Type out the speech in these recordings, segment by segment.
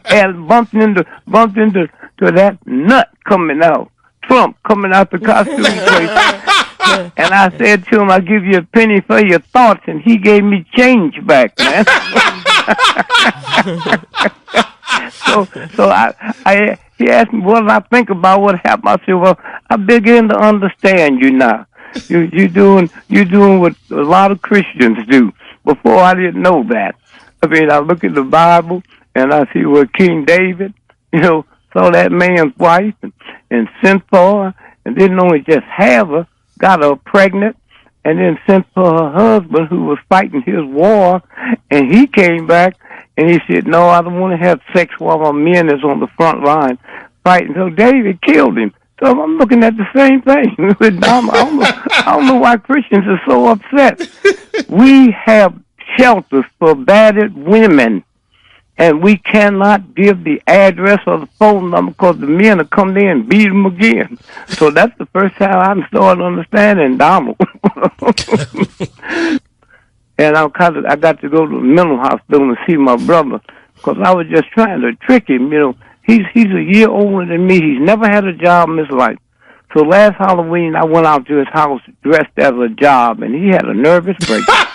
And bumped into to that nut coming out, Trump coming out the costume place. And I said to him, "I'll give you a penny for your thoughts," and he gave me change back, man. So he asked me what did I think about what happened. I said, "Well, I begin to understand you now. You're doing what a lot of Christians do. Before I didn't know that. I mean, I look at the Bible and I see where King David, saw that man's wife and sent for her, and didn't only just have her, got her pregnant, and then sent for her husband who was fighting his war, and he came back and he said, 'No, I don't want to have sex while my men is on the front line fighting.' So David killed him. So I'm looking at the same thing. I don't know why Christians are so upset. We have shelters for battered women, and we cannot give the address or the phone number because the men will come there and beat them again. So that's the first time I'm starting understanding Donald. And I got to go to the mental hospital and see my brother because I was just trying to trick him. He's a year older than me. He's never had a job in his life. So last Halloween, I went out to his house dressed as a job, and he had a nervous breakdown.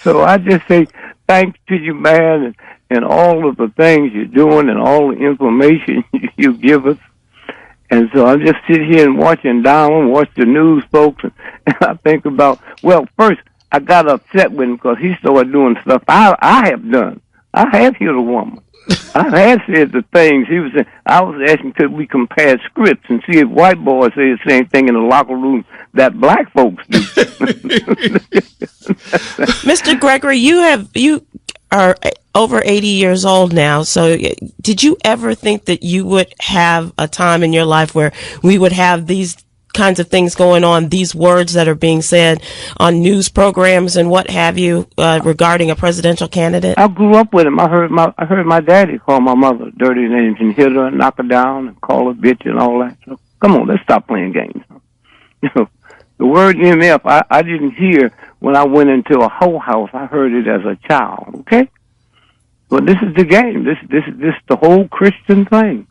So I just say thanks to you, man, and all of the things you're doing and all the information you give us. And so I just sit here and watch the news, folks, and I think about, well, first, I got upset with him because he started doing stuff I have done. I have hit a woman. I have said the things he was saying. I was asking could we compare scripts and see if white boys say the same thing in the locker room that black folks do. Mr. Gregory, you are over 80 years old now. So did you ever think that you would have a time in your life where we would have these kinds of things going on, these words that are being said on news programs and what have you regarding a presidential candidate? I grew up with him. I heard my daddy call my mother dirty names and hit her and knock her down and call her bitch and all that. So come on, let's stop playing games. The word MF I didn't hear when I went into a whole house. I heard it as a child. Okay, but this is the game. This is the whole Christian thing.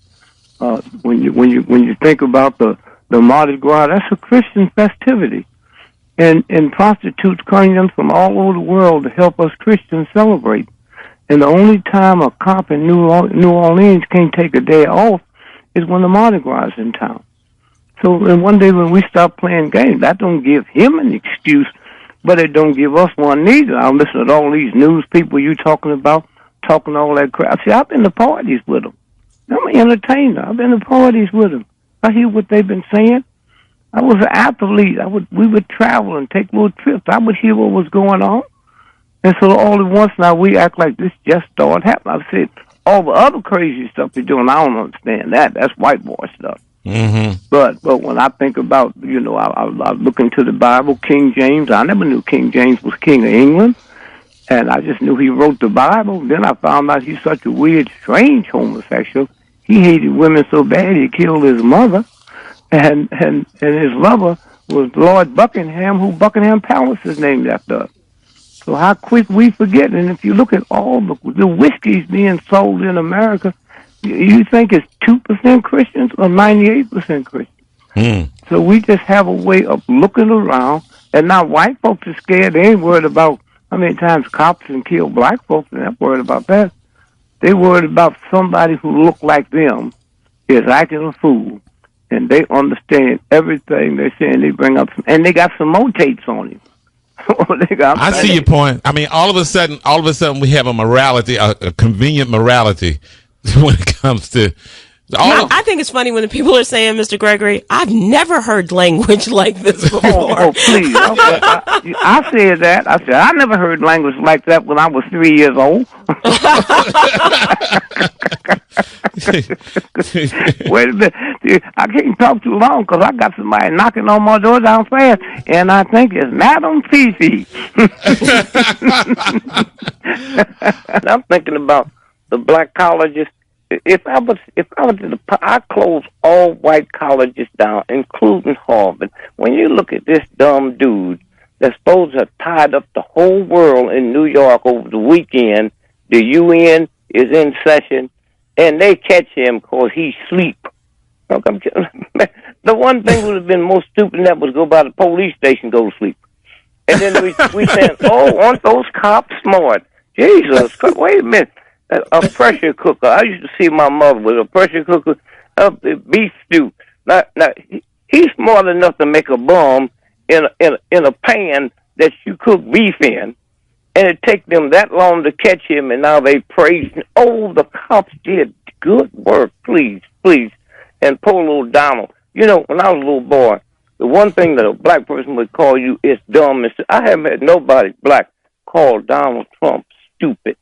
When you think about the Mardi Gras, that's a Christian festivity. And prostitutes come in from all over the world to help us Christians celebrate. And the only time a cop in New Orleans can't take a day off is when the Mardi Gras is in town. So and one day when we stop playing games, that don't give him an excuse, but it don't give us one neither. I'm listening to all these news people you talking about, talking all that crap. See, I've been to parties with them. I'm an entertainer. I've been to parties with them. I hear what they've been saying. I was an athlete. We would travel and take little trips. I would hear what was going on. And so all at once now we act like this just started happening. I said, all the other crazy stuff you're doing, I don't understand that. That's white boy stuff. Mm-hmm. But when I think about, I look into the Bible, King James. I never knew King James was king of England. And I just knew he wrote the Bible. Then I found out he's such a weird, strange homosexual. He hated women so bad he killed his mother, and his lover was Lord Buckingham, who Buckingham Palace is named after. So how quick we forget. And if you look at all the whiskeys being sold in America, you think it's 2% Christians or 98% Christians. So we just have a way of looking around, and now white folks are scared. They ain't worried about how many times cops can kill black folks. They're not worried about that. They worried about somebody who looked like them is acting a fool, and they understand everything they're saying. They bring up and they got some more tapes on him. I see your point. I mean, all of a sudden, we have a morality, a convenient morality when it comes to. I think it's funny when the people are saying, Mr. Gregory, I've never heard language like this before. Oh, please. I said that. I said, I never heard language like that when I was 3 years old. Wait a minute. I can't talk too long because I got somebody knocking on my door downstairs, and I think it's Madam Fifi. And I'm thinking about the black colleges. If I was I close all white colleges down, including Harvard. When you look at this dumb dude light up the whole world in New York over the weekend. The UN is in session, and they catch him because he sleep. Look, the one thing would have been more stupid than that was go by the police station, go to sleep. And then we said, oh, aren't those cops smart? Jesus, wait a minute. A pressure cooker. I used to see my mother with a pressure cooker of the beef stew. Now, he's smart enough to make a bomb in a pan that you cook beef in, and it takes them that long to catch him, and now they praise him. Oh, the cops did good work, please. And poor little Donald. You know, when I was a little boy, the one thing that a black person would call you is dumb. I haven't had nobody black call Donald Trump stupid,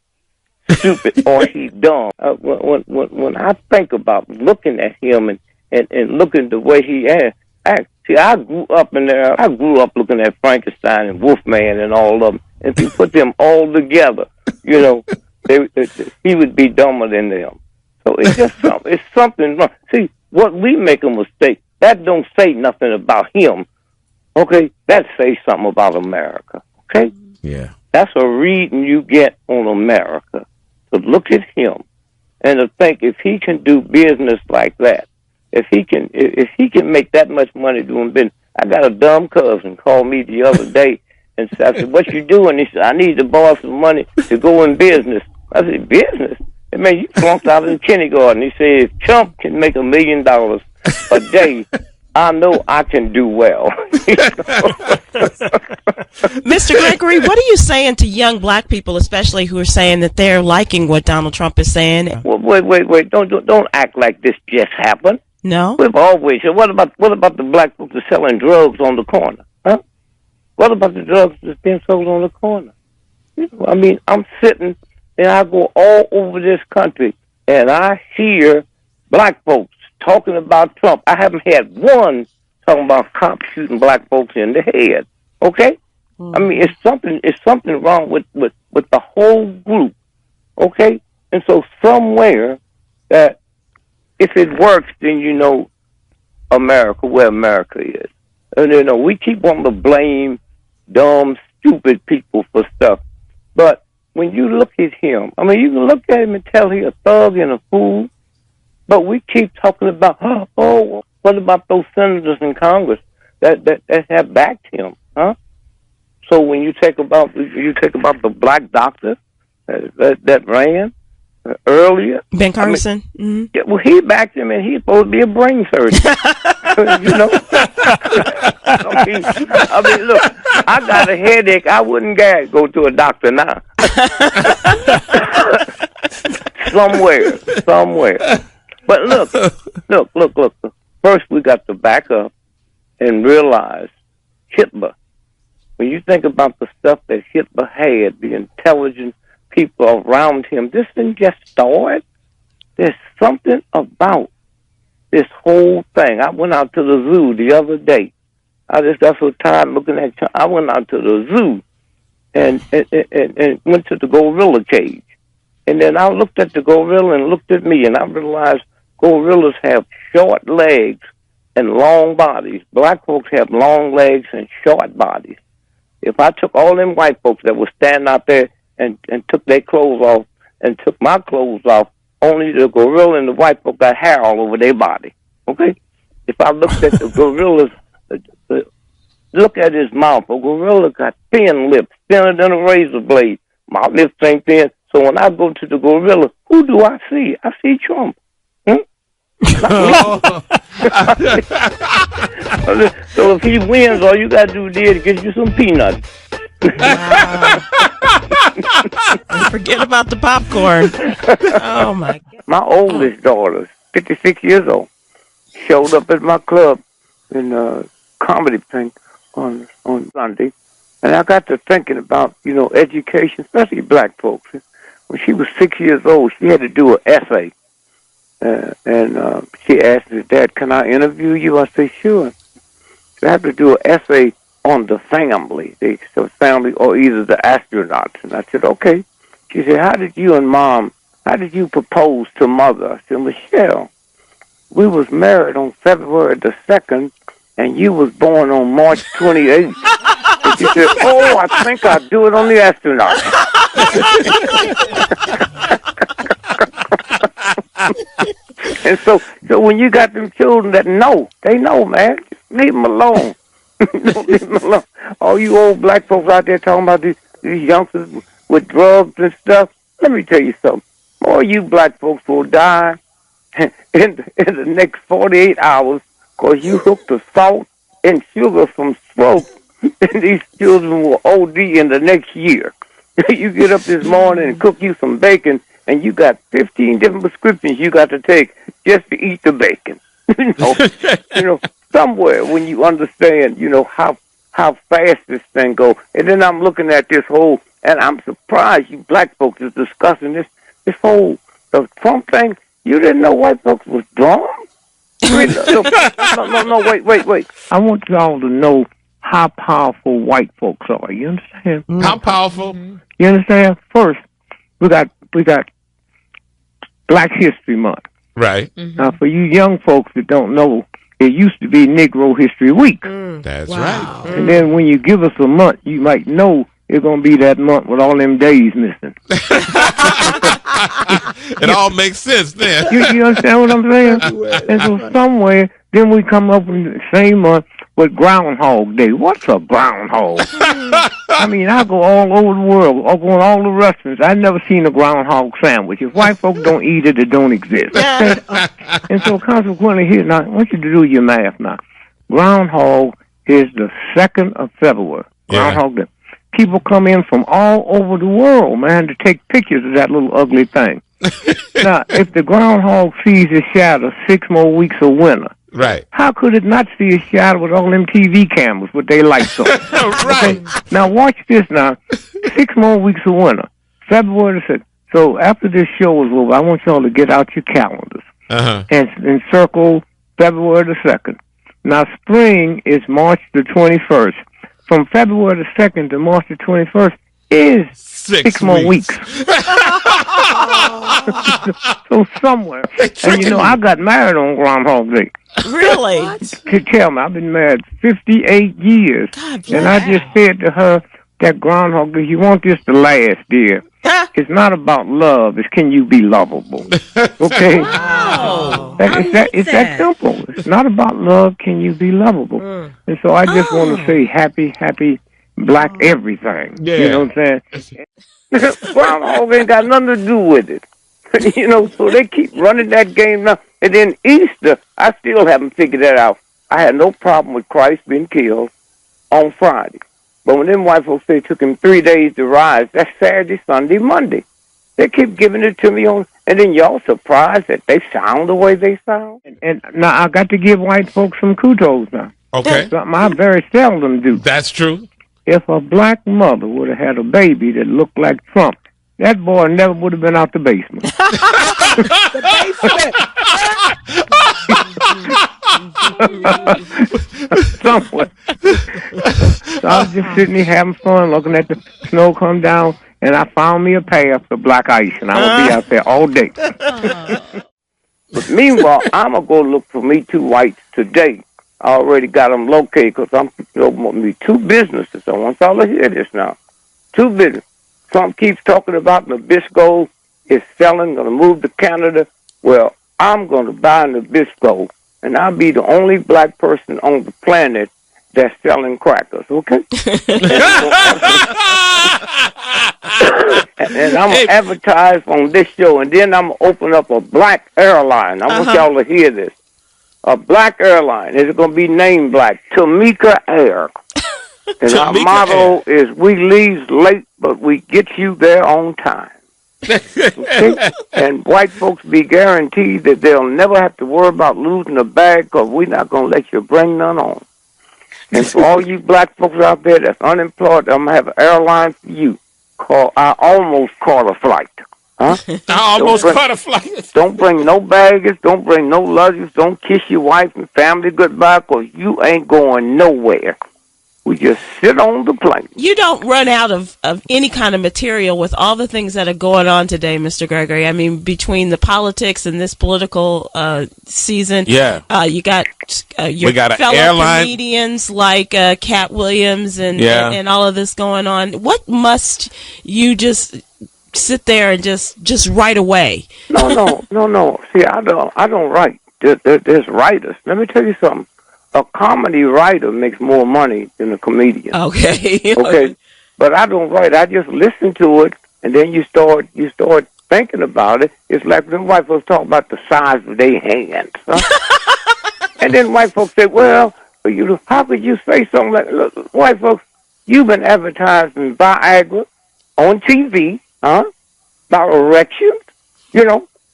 or he's dumb. When I think about looking at him and looking the way he acts, see, I grew up looking at Frankenstein and Wolfman and all of them. If you put them all together, you know, he would be dumber than them. So it's just something wrong. See, what we make a mistake, that don't say nothing about him. Okay, that says something about America. Okay, yeah, that's a reading you get on America. To look at him and to think if he can do business like that, if he can make that much money doing business. I got a dumb cousin called me the other day and said, I said, what you doing? He said, I need to borrow some money to go in business. I said, business? Hey, man, you flunked out of kindergarten. He said, if Trump can make $1 million a day, I know I can do well. Mr. Gregory, what are you saying to young black people, especially who are saying that they're liking what Donald Trump is saying? Well, wait. Don't act like this just happened. No? We've always said, what about the black folks that are selling drugs on the corner? Huh? What about the drugs that's being sold on the corner? You know, I mean, I'm sitting and I go all over this country and I hear black folks talking about Trump. I haven't had one talking about cops shooting black folks in the head. Okay? I mean, it's something wrong with the whole group. Okay? And so somewhere that if it works, then you know America, where America is. And you know, we keep wanting to blame dumb, stupid people for stuff. But when you look at him, I mean, you can look at him and tell he's a thug and a fool. But we keep talking about, oh, what about those senators in Congress that have backed him, huh? So when you take about the black doctor that ran earlier, Ben Carson. I mean, yeah, well, he backed him, and he's supposed to be a brain surgeon. You know, I mean, look, I got a headache. I wouldn't go to a doctor now. Somewhere. But look. First, we got to back up and realize Hitler. When you think about the stuff that Hitler had, the intelligent people around him, this didn't just start. There's something about this whole thing. I went out to the zoo the other day. I just got so tired looking at you. I went out to the zoo and went to the gorilla cage. And then I looked at the gorilla and looked at me, and I realized gorillas have short legs and long bodies. Black folks have long legs and short bodies. If I took all them white folks that were standing out there and took their clothes off and took my clothes off, only the gorilla and the white folk got hair all over their body. Okay? If I looked at the gorillas, look at his mouth. A gorilla got thin lips, thinner than a razor blade. My lips ain't thin. So when I go to the gorilla, who do I see? I see Trump. So if he wins, all you got to do is get you some peanuts. Wow. Forget about the popcorn. Oh, my God. My oldest daughter, 56 years old, showed up at my club in Comedic thing on Sunday. And I got to thinking about, you know, education, especially black folks. When she was 6 years old, she had to do an essay. And she asked her dad, can I interview you? I said, sure. So I have to do an essay on the family, the family or either the astronauts. And I said, okay. She said, how did you propose to mother? I said, Michelle, we was married on February the 2nd, and you was born on March 28th. He said, "Oh, I think I'll do it on the astronaut." And so when you got them children that know, they know, man. Just leave them alone. Don't leave them alone. All you old black folks out there talking about these youngsters with drugs and stuff. Let me tell you something. More you black folks will die in the next 48 hours because you hooked the salt and sugar from smoke, and these children will OD in the next year. You get up this morning and cook you some bacon, and you got 15 different prescriptions you got to take just to eat the bacon. Somewhere when you understand, how fast this thing goes. And then I'm looking at this whole, and I'm surprised you black folks is discussing this whole the Trump thing. You didn't know white folks was dumb? No, wait. I want y'all to know how powerful white folks are. You understand? How powerful? You understand? First, we got Black History Month. Right. Now, for you young folks that don't know, it used to be Negro History Week. That's right. And then when you give us a month, you might know it's going to be that month with all them days missing. It all makes sense then. You understand what I'm saying? And so somewhere, then we come up in the same month with Groundhog Day. What's a groundhog? I mean, I go all over the world, I go in all the restaurants. I've never seen a groundhog sandwich. If white folks don't eat it, it don't exist. And so consequently here, now, I want you to do your math now. Groundhog is the 2nd of February. Groundhog Day. People come in from all over the world, man, to take pictures of that little ugly thing. Now, if the groundhog sees its shadow 6 more weeks of winter, right? How could it not see its shadow with all them TV cameras with their lights on? Right. Okay? Now, watch this now. 6 more weeks of winter, February the 6th. So after this show is over, I want y'all to get out your calendars and circle February the 2nd. Now, spring is March the 21st. From February the 2nd to March the 21st is 6 more weeks. So somewhere. And I got married on Groundhog Day. Really? Tell me, I've been married 58 years. God, and I just said to her, that Groundhog Day, you want this to last, dear. It's not about love. It's can you be lovable? Okay? Wow. It's that simple. It's not about love. Can you be lovable? And so I just want to say happy black everything. Yeah. You know what I'm saying? Groundhog ain't got nothing to do with it. So they keep running that game now. And then Easter, I still haven't figured that out. I had no problem with Christ being killed on Friday. But when them white folks say it took him 3 days to rise, that's Saturday, Sunday, Monday. They keep giving it to me on, and then y'all surprised that they sound the way they sound. And now I got to give white folks some kudos now. Okay. Something I very seldom do. That's true. If a black mother would have had a baby that looked like Trump, that boy never would have been out the basement. The basement. Somewhere. So I was just sitting here having fun, looking at the snow come down, and I found me a path for black ice, and I will be out there all day. But meanwhile, I'm going to go look for me 2 whites today. I already got them located because I'm opening me 2 businesses. I want y'all to hear this now. 2 businesses. Trump keeps talking about Nabisco is selling, going to move to Canada. Well, I'm going to buy Nabisco, and I'll be the only black person on the planet that's selling crackers, okay? And I'm going to advertise on this show, and then I'm going to open up a black airline. I want y'all to hear this. A black airline. Is going to be named black. Tamika Air. And our motto is, we leave late, but we get you there on time. Okay? And white folks be guaranteed that they'll never have to worry about losing a bag because we're not going to let you bring none on. And for all you black folks out there that's unemployed, I'm going to have an airline for you. I almost caught a flight. Huh? I almost caught a flight. Don't bring no baggage. Don't bring no luggage. Don't kiss your wife and family goodbye because you ain't going nowhere. We just sit on the plane. You don't run out of any kind of material with all the things that are going on today, Mr. Gregory. I mean, between the politics and this political season, you got your we got fellow airline comedians like Cat Williams and all of this going on. What must you just sit there and just write away? No. See, I don't write. There's writers. Let me tell you something. A comedy writer makes more money than a comedian. Okay. But I don't write. I just listen to it, and then you start thinking about it. It's like them white folks talk about the size of their hands. Huh? And then white folks say, well, how could you say something like, look, white folks, you've been advertising Viagra on TV, huh? About erections,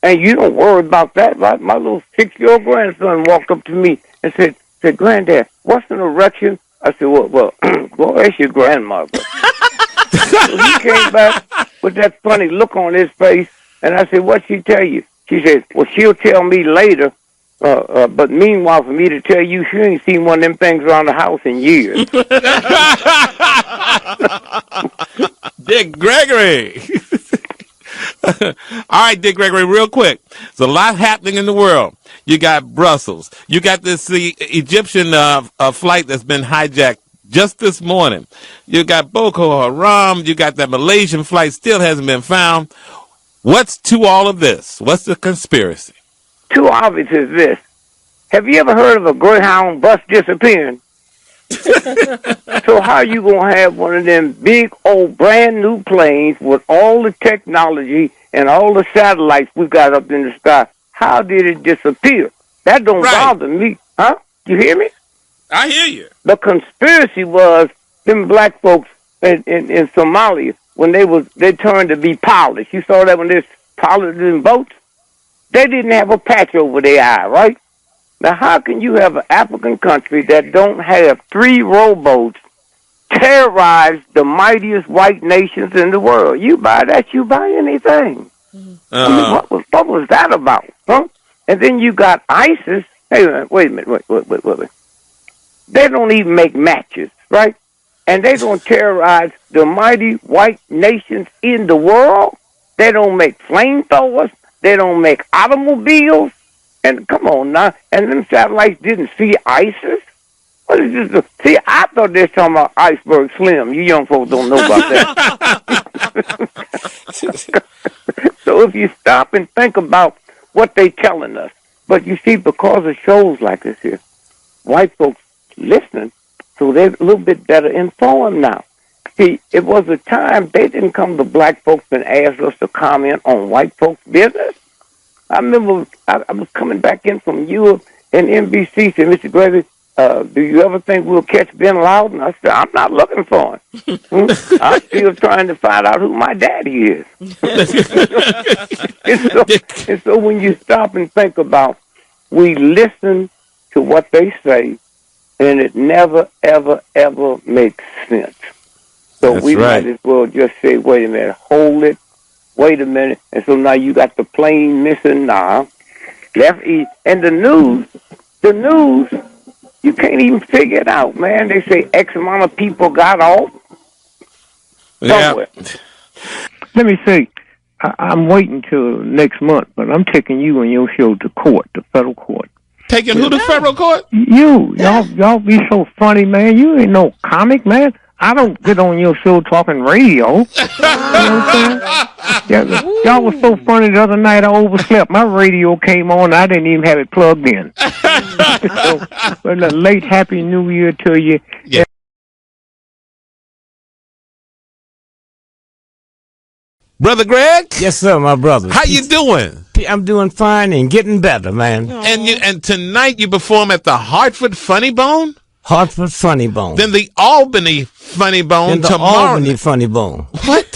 and you don't worry about that, right? My little 6-year-old grandson walked up to me and said, Granddad, what's an erection? I said, well, go ask your grandmother. So he came back with that funny look on his face, and I said, what'd she tell you? She said, well, she'll tell me later, but meanwhile, for me to tell you, she ain't seen one of them things around the house in years. Dick Gregory. All right, Dick Gregory, real quick. There's a lot happening in the world. You got Brussels. You got this Egyptian flight that's been hijacked just this morning. You got Boko Haram. You got that Malaysian flight still hasn't been found. What's to all of this? What's the conspiracy? Too obvious is this. Have you ever heard of a Greyhound bus disappearing? So how you gonna have one of them big old brand new planes with all the technology and all the satellites we got up in the sky? How did it disappear? That don't bother me, huh? You hear me? I hear you. The conspiracy was them black folks in Somalia when they turned to be pilots. You saw that when they're pilots in boats, they didn't have a patch over their eye, right? Now, how can you have an African country that don't have 3 rowboats terrorize the mightiest white nations in the world? You buy that, you buy anything. I mean, what was that about? Huh? And then you got ISIS. Hey, wait a minute. Wait. They don't even make matches, right? And they don't terrorize the mighty white nations in the world. They don't make flamethrowers. They don't make automobiles. And come on now. And them satellites didn't see ISIS? What is this? See, I thought they were talking about Iceberg Slim. You young folks don't know about that. So if you stop and think about what they telling us, but you see, because of shows like this here, white folks listening, so they're a little bit better informed now. See, it was a time they didn't come to black folks and ask us to comment on white folks' business. I remember I was coming back in from Europe, and NBC said, Mr. Gregory, do you ever think we'll catch Ben Laden? I said, I'm not looking for him. I'm still trying to find out who my daddy is. and so when you stop and think about, we listen to what they say, and it never, ever, ever makes sense. So That's we right. might as well just say, wait a minute, hold it, wait a minute. And so now you got the plane missing now. And the news, you can't even figure it out, man. They say X amount of people got off. Somewhere. Yeah. Let me say, I'm waiting till next month, but I'm taking you and your show to court, the federal court. Taking who to federal court? Y'all be so funny, man. You ain't no comic, man. I don't get on your show talking radio. You know what I'm saying? Y'all was so funny the other night. I overslept. My radio came on. I didn't even have it plugged in. So, but a late Happy New Year to you. Yeah. Brother Greg? Yes, sir, my brother. How you doing? I'm doing fine and getting better, man. And tonight you perform at the Hartford Funny Bone? Hartford Funny Bone. Then the Albany Funny Bone Then the tomorrow. Albany Funny Bone. What?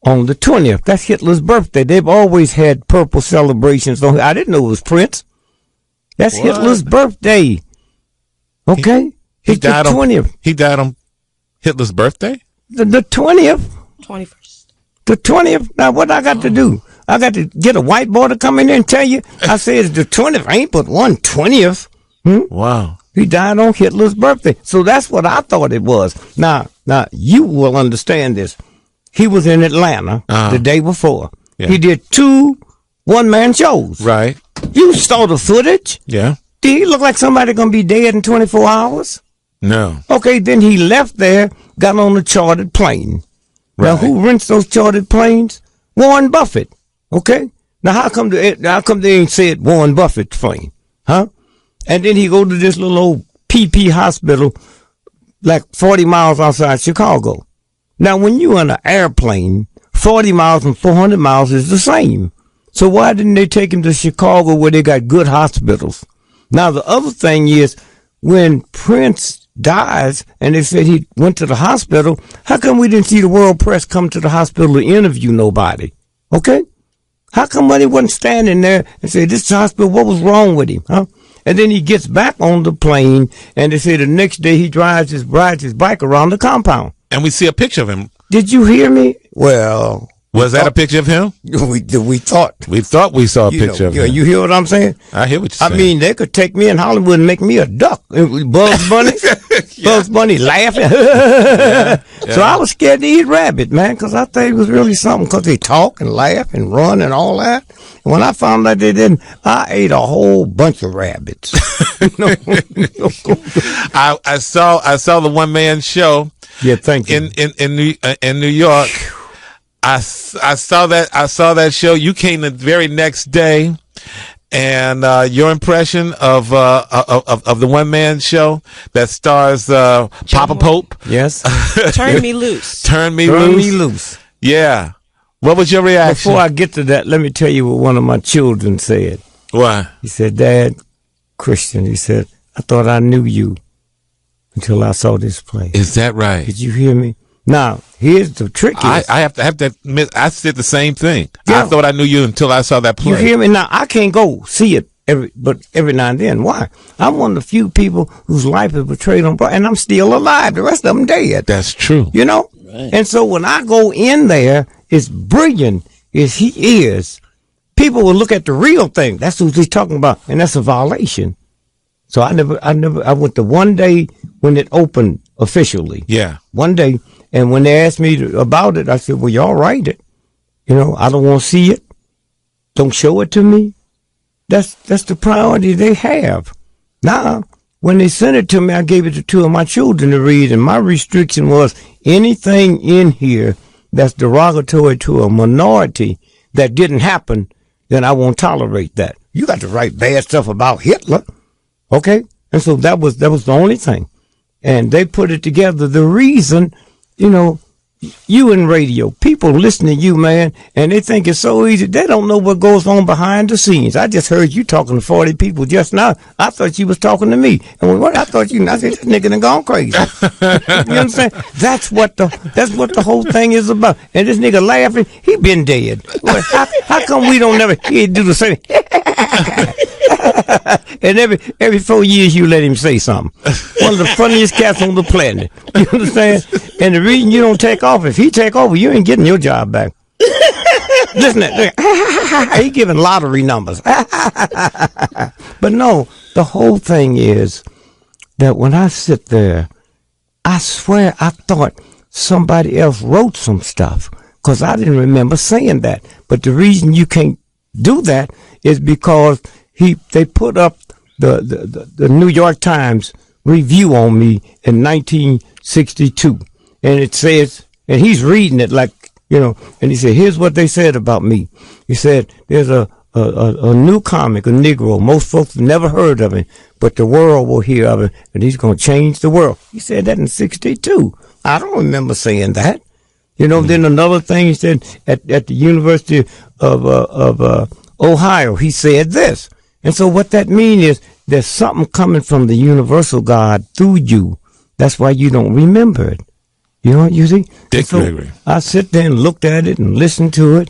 on the 20th. That's Hitler's birthday. They've always had purple celebrations. I didn't know it was Prince. That's What? Hitler's birthday. Okay? He It's died the 20th. He died on Hitler's birthday? The 20th. 21st. The 20th. Now, what I got to do? I got to get a white boy to come in there and tell you. I said it's the 20th. I ain't but 1/20th. Wow. He died on Hitler's birthday. So that's what I thought it was. Now, you will understand this. He was in Atlanta the day before. Yeah. He did 2 one-man shows. Right. You saw the footage. Yeah. Did he look like somebody going to be dead in 24 hours? No. Okay, then he left there, got on a chartered plane. Now, Right. who rents those chartered planes? Warren Buffett. Okay? Now, how come they ain't said Warren Buffett's plane? Huh? And then he go to this little old PP hospital like 40 miles outside Chicago. Now, when you on an airplane, 40 miles and 400 miles is the same. So why didn't they take him to Chicago where they got good hospitals? Now, the other thing is, when Prince dies and they said he went to the hospital, how come we didn't see the world press come to the hospital to interview nobody? Okay? How come they wasn't standing there and say, this hospital, what was wrong with him? Huh? And then he gets back on the plane and they say the next day he rides his bike around the compound. And we see a picture of him. Did you hear me? Well, Was that a picture of him? we thought. We thought we saw a picture of him. You hear what I'm saying? I hear what you're saying. I mean, they could take me in Hollywood and make me a duck. Bugs Bunny, Bugs Bunny laughing. So I was scared to eat rabbit, man, because I thought it was really something because they talk and laugh and run and all that. And when I found out they didn't, I ate a whole bunch of rabbits. I saw the one man show. Yeah, thank you. In New York. I saw that show. You came the very next day, and your impression of the one man show that stars Papa Pope. Yes. Turn me loose. Turn me Turn loose. me loose. Yeah. What was your reaction? Before I get to that, let me tell you what one of my children said. What? He said, Dad, Christian, he said, I thought I knew you until I saw this play. Is that right? Did you hear me? Now, here's the trick. I have to admit, I said the same thing. Yeah. I thought I knew you until I saw that play. You hear me? Now, I can't go see it every now and then. Why? I'm one of the few people whose life is portrayed on Broadway, and I'm still alive. The rest of them dead. That's true. You know? Right. And so when I go in there, it's brilliant as he is. People will look at the real thing. That's what he's talking about, and that's a violation. So I went to one day when it opened officially. Yeah. One day. And when they asked me about it, I said, well, y'all write it. You know, I don't want to see it. Don't show it to me. That's the priority they have. Now, when they sent it to me, I gave it to 2 of my children to read, and my restriction was anything in here that's derogatory to a minority that didn't happen, then I won't tolerate that. You got to write bad stuff about Hitler. Okay? And so that was the only thing. And they put it together. The reason, you know, you in radio, people listen to you, man, and they think it's so easy. They don't know what goes on behind the scenes. I just heard you talking to 40 people just now. I thought you was talking to me. And when I thought I said, this nigga done gone crazy. You understand? That's what the whole thing is about. And this nigga laughing, he been dead. Well, how come we don't never hear do the same? And every 4 years you let him say something. One of the funniest cats on the planet. You understand? And the reason you don't take off, if he take over, you ain't getting your job back. Listen, he giving lottery numbers. But no, the whole thing is that when I sit there, I swear I thought somebody else wrote some stuff because I didn't remember saying that. But the reason you can't do that is because they put up the New York Times review on me in 1962, and it says, and he's reading it like, you know, and he said, here's what they said about me. He said, there's a new comic, a Negro. Most folks have never heard of him, but the world will hear of him, and he's going to change the world. He said that in 62. I don't remember saying that. You know, then another thing he said at the University of Ohio, he said this. And so what that means is there's something coming from the universal God through you. That's why you don't remember it. You know, you see? Dick So Gregory. I sit there and looked at it and listened to it,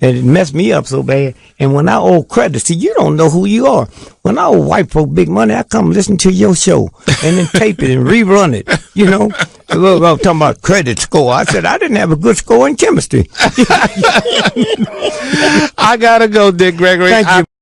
and it messed me up so bad. And when I owe credit, see, you don't know who you are. When I owe white folk big money, I come listen to your show and then tape it and rerun it. You know, I was talking about credit score. I said I didn't have a good score in chemistry. I gotta go, Dick Gregory. Thank you.